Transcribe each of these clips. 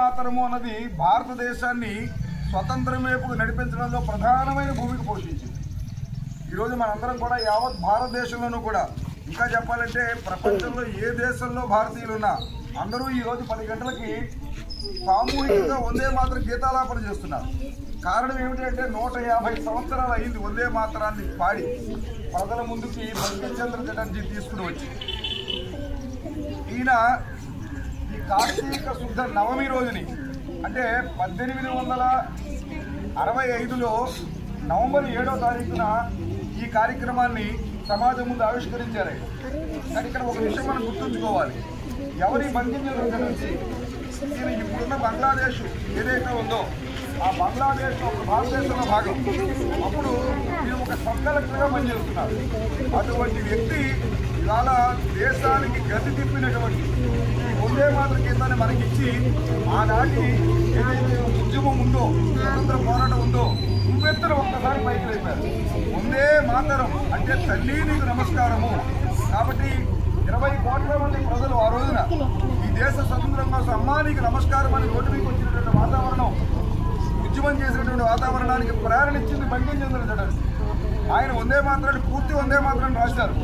మాతరము అన్నది భారతదేశాన్ని స్వతంత్రం వైపుకు నడిపించడంలో ప్రధానమైన భూమిక పోషించింది. ఈరోజు మనందరం కూడా యావత్ భారతదేశంలోనూ కూడా, ఇంకా చెప్పాలంటే ప్రపంచంలో ఏ దేశంలో భారతీయులున్నా అందరూ ఈరోజు 10 గంటలకి సామూహికంగా వందే మాతరం గీతాలాపన చేస్తున్నారు. కారణం ఏమిటంటే 150 సంవత్సరాలు అయింది వందే మాతరాన్ని పాడి ప్రజల ముందుకి బంకించంద్ర చటర్జీ తీసుకుని వచ్చి. ఈయన ఈ కార్తీక శుద్ధ నవమి రోజుని అంటే 1865లో నవంబర్ 7వ తారీఖున ఈ కార్యక్రమాన్ని సమాజం ముందు ఆవిష్కరించారు. కానీ ఇక్కడ ఒక విషయం మనం గుర్తుంచుకోవాలి. ఎవరి బంకించంద్ర చటర్జీ ఈయన ఇప్పుడున్న బంగ్లాదేశ్ ఏదైతే ఉందో ఆ బంగ్లాదేశ్ ఒక భారతదేశంలో భాగం. అప్పుడు ఈయన ఒక సబ్ కలెక్టర్గా పనిచేస్తున్నారు. అటువంటి వ్యక్తి ఇవాళ దేశానికి గతి తిప్పినటువంటి ఈ వందే మాతరం గీతాన్ని మనకిచ్చి ఆనాటి ఏదైతే ఉద్యమం ఉందో, స్వతంత్ర పోరాటం ఉందో ఉవ్వెత్తున ఒక్కసారి పైకి లేపారు. వందే మాతరం అంటే తల్లి నీకు నమస్కారము. కాబట్టి 20 కోట్ల మంది ప్రజలు ఆ రోజున ఈ దేశ స్వతంత్రం కోసం అమ్మా నీకు నమస్కారం అని రోడ్డు మీకు వచ్చినటువంటి వాతావరణం, ఉద్యమం చేసినటువంటి వాతావరణానికి ప్రేరణ ఇచ్చింది బంకించంద్ర చటర్జీ. ఆయన వందే మాతరాన్ని పూర్తి వందే మాతరాన్ని రాశారు.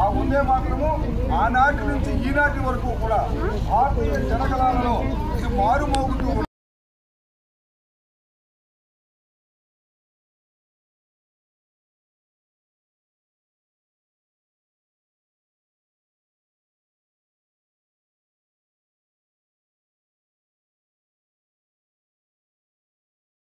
ఆ వందే మాతరము ఆనాటి నుంచి ఈనాటి వరకు కూడా భారతీయ జనగణాలలో ఇది మారుమోగుతున్న